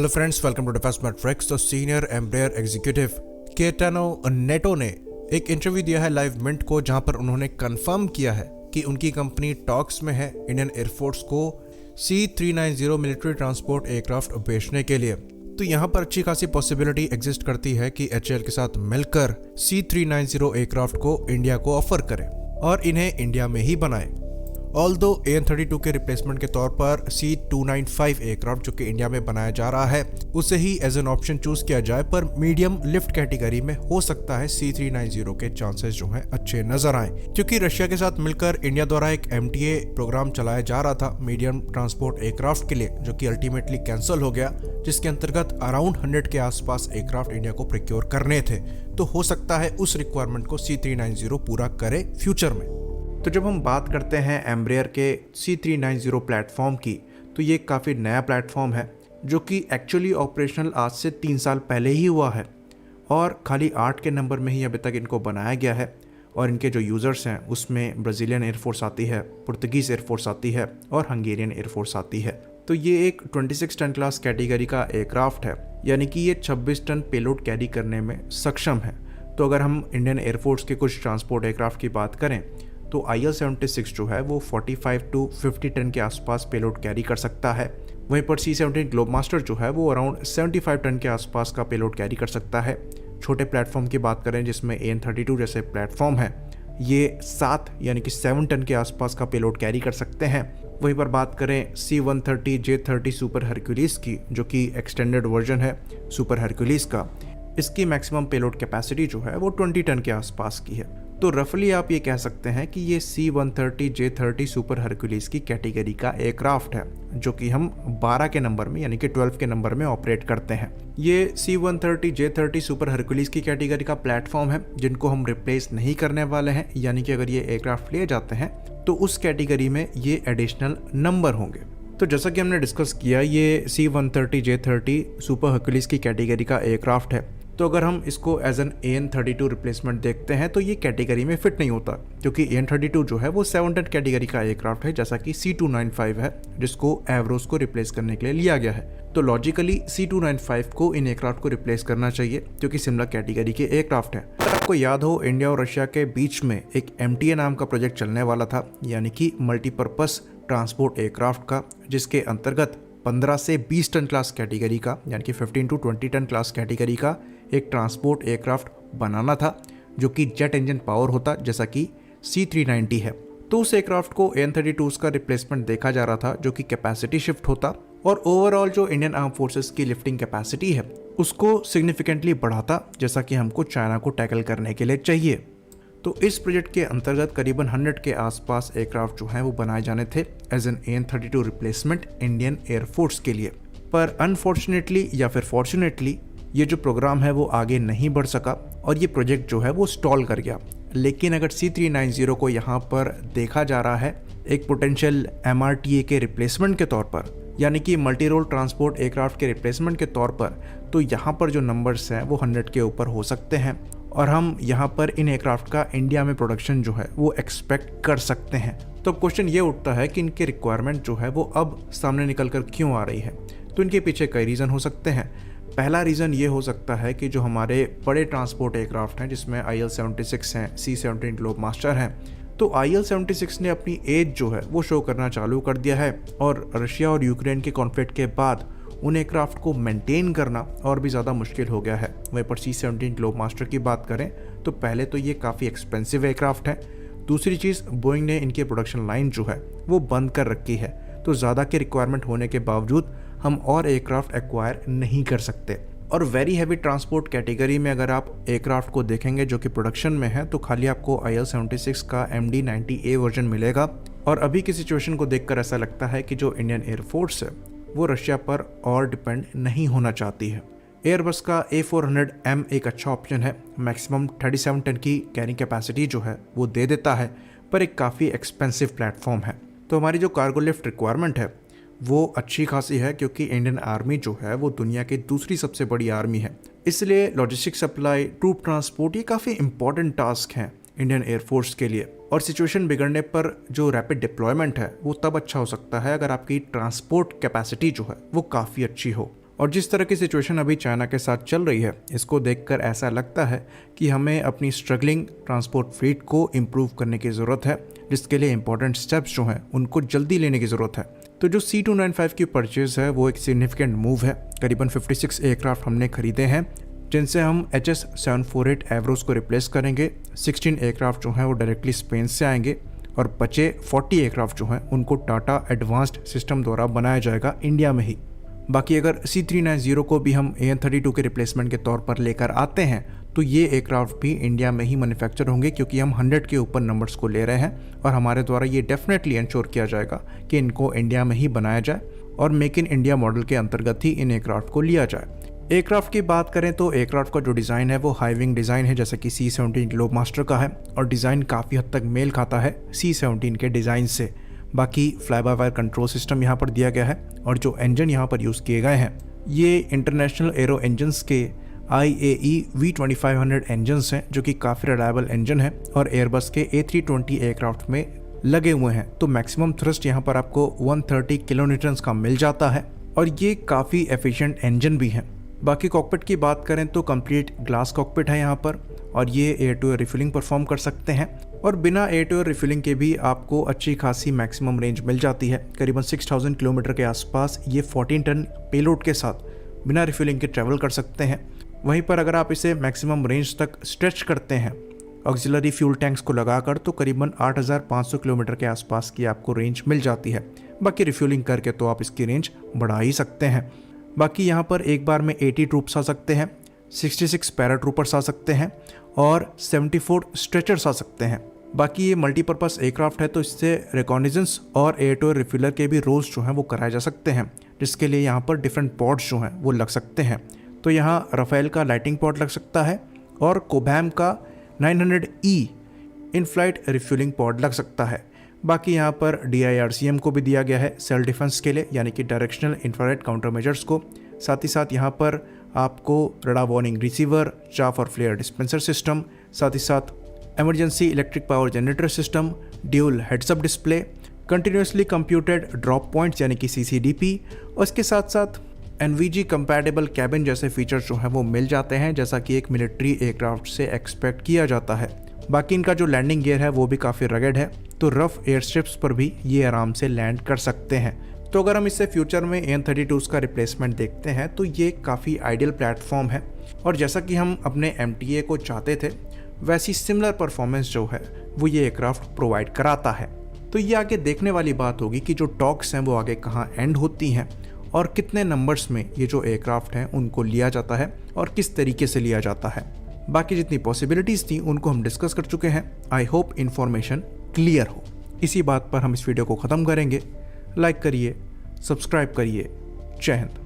Hello friends, welcome to defence matrix. तो senior Embraer executive Caetano Neto ने एक interview दिया है लाइव मिंट को, जहां पर उन्होंने कंफर्म किया है कि उनकी कंपनी टॉक्स में है इंडियन एयरफोर्स को C-390 मिलिट्री ट्रांसपोर्ट एयरक्राफ्ट बेचने के लिए। तो यहाँ पर अच्छी खासी पॉसिबिलिटी एग्जिस्ट करती है कि HAL के साथ मिलकर C-390 एयरक्राफ्ट को इंडिया को ऑफर करे और इन्हें इंडिया में ही बनाए। ऑल्दो AN-32 के रिप्लेसमेंट के तौर पर C-295 एयरक्राफ्ट जो कि इंडिया में बनाया जा रहा है उसे ही एज एन ऑप्शन चूज किया जाए, पर मीडियम लिफ्ट कैटेगरी में हो सकता है C-390 के चांसेस जो हैं अच्छे नजर आए, क्योंकि रशिया के साथ मिलकर इंडिया द्वारा एक MTA प्रोग्राम चलाया जा रहा था मीडियम ट्रांसपोर्ट एयरक्राफ्ट के लिए, जो कि अल्टीमेटली कैंसिल हो गया, जिसके अंतर्गत अराउंड 100 के आसपास एयरक्राफ्ट इंडिया को प्रोक्योर करने थे। तो हो सकता है उस रिक्वायरमेंट को C-390 पूरा करे फ्यूचर में। तो जब हम बात करते हैं एम्ब्रेयर के C-390 प्लेटफॉर्म की, तो ये काफ़ी नया प्लेटफॉर्म है जो कि एक्चुअली ऑपरेशनल आज से 3 साल पहले ही हुआ है और खाली 8 के नंबर में ही अभी तक इनको बनाया गया है। और इनके जो यूज़र्स हैं उसमें ब्राज़ीलियन एयरफोर्स आती है, पुर्तगीज़ एयरफोर्स आती है और हंगेरियन एयरफोर्स आती है। तो ये एक 26 टन क्लास कैटेगरी का एयरक्राफ्ट है, यानी कि ये 26 टन पेलोड कैरी करने में सक्षम है। तो अगर हम इंडियन एयरफोर्स के कुछ ट्रांसपोर्ट एयरक्राफ्ट की बात करें तो IL-76 जो है वो 45 टू 50 टन के आसपास पेलोड कैरी कर सकता है। वहीं पर C-17 ग्लोबमास्टर जो है वो अराउंड 75 टन के आसपास का पेलोड कैरी कर सकता है। छोटे प्लेटफॉर्म की बात करें जिसमें AN-32 जैसे प्लेटफॉर्म है, ये 7 यानी कि 7 टन के आसपास का पेलोड कैरी कर सकते हैं। वहीं पर बात करें C-130J-30 सुपर हरक्यूलिस की, जो कि एक्सटेंडेड वर्जन है सुपर हरक्यूलिस का, इसकी मैक्सिमम पेलोड कैपेसिटी जो है वो 20 टन के आसपास की है। तो रफली आप ये कह सकते हैं कि ये C-130J-30 सुपर हरक्यूलिस की कैटेगरी का एयरक्राफ्ट है, जो कि हम 12 के नंबर में यानी कि 12 के नंबर में ऑपरेट करते हैं। ये C-130J-30 सुपर हरक्यूलिस की कैटेगरी का प्लेटफॉर्म है जिनको हम रिप्लेस नहीं करने वाले हैं, यानी कि अगर ये एयरक्राफ्ट लिए जाते हैं तो उस कैटेगरी में ये एडिशनल नंबर होंगे। तो जैसा कि हमने डिस्कस किया, ये C-130J-30 सुपर हरक्यूलिस की कैटेगरी का एयरक्राफ्ट है। तो अगर हम इसको एज एन AN-32 रिप्लेसमेंट देखते हैं तो ये कैटेगरी में फिट नहीं होता, क्योंकि AN-32 जो है वो 7 टन कैटेगरी का एयरक्राफ्ट है, जैसा कि C-295 है जिसको एवरोस को रिप्लेस करने के लिए लिया गया है। तो लॉजिकली C-295 को इन एयरक्राफ्ट को रिप्लेस करना चाहिए, क्योंकि सिमिलर कैटेगरी के एयरक्राफ्ट है। अगर आपको याद हो, इंडिया और रशिया के बीच में एक MTA नाम का प्रोजेक्ट चलने वाला था, यानी कि मल्टीपर्पस ट्रांसपोर्ट एयरक्राफ्ट का, जिसके अंतर्गत 15 से 20 टन क्लास कैटेगरी का यानी कि 15 टू 20 टन क्लास कैटेगरी का एक ट्रांसपोर्ट एयरक्राफ्ट बनाना था, जो कि जेट इंजन पावर होता जैसा कि C-390 है। तो उस एयरक्राफ्ट को AN-32 का रिप्लेसमेंट देखा जा रहा था, जो कि कैपेसिटी शिफ्ट होता और ओवरऑल जो इंडियन आर्म फोर्सेस की लिफ्टिंग कैपेसिटी है उसको सिग्निफिकेंटली बढ़ाता, जैसा कि हमको चाइना को टैकल करने के लिए चाहिए। तो इस प्रोजेक्ट के अंतर्गत करीबन 100 के आसपास एयरक्राफ्ट जो हैं वो बनाए जाने थे as an AN-32 replacement Indian air force के लिए। पर अनफॉर्चुनेटली या फिर फॉर्चुनेटली ये जो प्रोग्राम है वो आगे नहीं बढ़ सका और ये प्रोजेक्ट जो है वो स्टॉल कर गया। लेकिन अगर C-390 को यहाँ पर देखा जा रहा है एक पोटेंशियल MRTA के रिप्लेसमेंट के तौर पर, यानी कि मल्टी रोल ट्रांसपोर्ट एयरक्राफ्ट के रिप्लेसमेंट के तौर पर, तो यहाँ पर जो नंबर्स हैं वो 100 के ऊपर हो सकते हैं और हम यहाँ पर इन एयरक्राफ्ट का इंडिया में प्रोडक्शन जो है वो एक्सपेक्ट कर सकते हैं। तो क्वेश्चन ये उठता है कि इनके रिक्वायरमेंट जो है वो अब सामने निकल कर क्यों आ रही है। तो इनके पीछे कई रीज़न हो सकते हैं। पहला रीज़न ये हो सकता है कि जो हमारे बड़े ट्रांसपोर्ट एयरक्राफ्ट हैं जिसमें IL-76 हैं, C-17 ग्लोबमास्टर हैं, तो IL-76 ने अपनी एज जो है वो शो करना चालू कर दिया है और रशिया और यूक्रेन के कॉन्फ्लिक्ट के बाद उन एयरक्राफ्ट को मेंटेन करना और भी ज़्यादा मुश्किल हो गया है। वहीं पर C-17 ग्लोबमास्टर की बात करें तो पहले तो ये काफ़ी एक्सपेंसिव एयरक्राफ्ट है, दूसरी चीज़ बोइंग ने इनकी प्रोडक्शन लाइन जो है वो बंद कर रखी है, तो ज़्यादा की रिक्वायरमेंट होने के बावजूद हम और एयरक्राफ्ट एक्वायर नहीं कर सकते। और वेरी हैवी ट्रांसपोर्ट कैटेगरी में अगर आप एयरक्राफ्ट को देखेंगे जो कि प्रोडक्शन में है, तो खाली आपको IL-76 का MD-90A वर्जन मिलेगा। और अभी की सिचुएशन को देखकर ऐसा लगता है कि जो इंडियन एयरफोर्स है वो रशिया पर और डिपेंड नहीं होना चाहती है। एयरबस का A400M एक अच्छा ऑप्शन है, मैक्सिमम 37 टन की कैरिंग कैपेसिटी जो है वो दे देता है, पर एक काफ़ी एक्सपेंसिव प्लेटफॉर्म है। तो हमारी जो कार्गो लिफ्ट रिक्वायरमेंट है वो अच्छी खासी है, क्योंकि इंडियन आर्मी जो है वो दुनिया की दूसरी सबसे बड़ी आर्मी है, इसलिए लॉजिस्टिक सप्लाई, ट्रूप ट्रांसपोर्ट ये काफ़ी इंपॉर्टेंट टास्क हैं इंडियन एयरफोर्स के लिए। और सिचुएशन बिगड़ने पर जो रैपिड डिप्लॉयमेंट है वो तब अच्छा हो सकता है अगर आपकी ट्रांसपोर्ट कैपेसिटी जो है वो काफ़ी अच्छी हो। और जिस तरह की सिचुएशन अभी चाइना के साथ चल रही है, इसको देखकर ऐसा लगता है कि हमें अपनी स्ट्रगलिंग ट्रांसपोर्ट फ्लीट को इम्प्रूव करने की ज़रूरत है, जिसके लिए इंपॉर्टेंट स्टेप्स जो हैं उनको जल्दी लेने की ज़रूरत है। तो जो C295 की परचेज़ है वो एक सिग्निफिकेंट मूव है। करीबन 56 एयरक्राफ्ट हमने खरीदे हैं, जिनसे हम HS-748 एवरोस को रिप्लेस करेंगे। 16 एयरक्राफ्ट जो हैं वो डायरेक्टली स्पेन से आएंगे और बचे 40 एयरक्राफ्ट जो हैं उनको टाटा एडवांस्ड सिस्टम द्वारा बनाया जाएगा इंडिया में ही। बाकी अगर C390 को भी हम AN32 के रिप्लेसमेंट के तौर पर लेकर आते हैं तो ये एयरक्राफ्ट भी इंडिया में ही मैन्युफैक्चर होंगे, क्योंकि हम 100 के ऊपर नंबर्स को ले रहे हैं और हमारे द्वारा ये डेफिनेटली इंश्योर किया जाएगा कि इनको इंडिया में ही बनाया जाए और मेक इन इंडिया मॉडल के अंतर्गत ही इन एयरक्राफ्ट को लिया जाए। एयरक्राफ्ट की बात करें तो एयरक्राफ्ट का जो डिज़ाइन है वो हाई विंग डिज़ाइन है, जैसा कि C-17 ग्लोबमास्टर का है, और डिज़ाइन काफ़ी हद तक मेल खाता है C-17 के डिज़ाइन से। बाकी fly by wire control system यहाँ पर दिया गया है और जो इंजन यहाँ पर यूज़ किए गए हैं ये इंटरनेशनल एरो इंजन्स के IAE V2500 इंजन्स हैं, जो कि काफ़ी रिलायबल इंजन है और एयरबस के A320 एयरक्राफ्ट में लगे हुए हैं। तो मैक्सिमम थ्रस्ट यहाँ पर आपको 130 किलोन्यूटन्स का मिल जाता है और ये काफ़ी एफिशिएंट इंजन भी है। बाकी कॉकपिट की बात करें तो कंप्लीट ग्लास कॉकपिट है यहाँ पर, और ये air to air refilling perform कर सकते हैं और बिना एयर टू एयर रिफिलिंग के भी आपको अच्छी खासी मैक्सिमम रेंज मिल जाती है। करीबन 6000 किलोमीटर के आसपास ये 14 टन पेलोड के साथ बिना रिफिलिंग के ट्रैवल कर सकते हैं। वहीं पर अगर आप इसे मैक्सिमम रेंज तक स्ट्रेच करते हैं ऑक्सिलरी फ्यूल टैंक्स को लगाकर, तो करीबन 8500 किलोमीटर के आसपास की आपको रेंज मिल जाती है। बाकी रिफ्यूलिंग करके तो आप इसकी रेंज बढ़ा ही सकते हैं। बाकी यहाँ पर एक बार में 80 ट्रूप्स आ सकते हैं, 66 पैराट्रूपर्स आ सकते हैं और 74 स्ट्रेचर्स आ सकते हैं। बाकी ये मल्टीपर्पज़ एयरक्राफ्ट है, तो इससे रिकॉनिजेंस और एयर टू एयर रिफिलर के भी रोल्स जो हैं वो कराए जा सकते हैं, जिसके लिए यहाँ पर डिफरेंट पॉड्स जो हैं वो लग सकते हैं। तो यहाँ राफेल का लाइटिंग पॉड लग सकता है और कोबैम का 900E in flight refuelling pod लग सकता है। बाकी यहाँ पर DIRCM को भी दिया गया है सेल्फ डिफेंस के लिए, यानी कि डायरेक्शनल इंफ्रारेड काउंटर मेजर्स को। साथ ही साथ यहाँ पर आपको रडार वार्निंग रिसीवर, चाफ और फ्लेयर डिस्पेंसर सिस्टम, साथ ही साथ emergency electric power generator system, dual heads up display, continuously computed drop points यानी कि CCDP, और इसके साथ साथ NVG कंपैटिबल कैबिन जैसे फीचर्स जो हैं वो मिल जाते हैं, जैसा कि एक मिलिट्री एयरक्राफ्ट से एक्सपेक्ट किया जाता है। बाकी इनका जो लैंडिंग गियर है वो भी काफ़ी रगेड है, तो रफ एयर स्ट्रिप्स पर भी ये आराम से लैंड कर सकते हैं। तो अगर हम इससे फ्यूचर में AN32 का रिप्लेसमेंट देखते हैं तो ये काफ़ी आइडियल प्लेटफॉर्म है, और जैसा कि हम अपने MTA को चाहते थे वैसी सिमिलर परफॉर्मेंस जो है वो ये एयरक्राफ्ट प्रोवाइड कराता है। तो ये आगे देखने वाली बात होगी कि जो टॉक्स हैं वो आगे कहाँ एंड होती हैं और कितने नंबर्स में ये जो एयरक्राफ्ट हैं उनको लिया जाता है और किस तरीके से लिया जाता है। बाकी जितनी पॉसिबिलिटीज़ थी उनको हम डिस्कस कर चुके हैं। आई होप इन्फॉर्मेशन क्लियर हो। इसी बात पर हम इस वीडियो को ख़त्म करेंगे। लाइक करिए, सब्सक्राइब करिए। जय हिंद।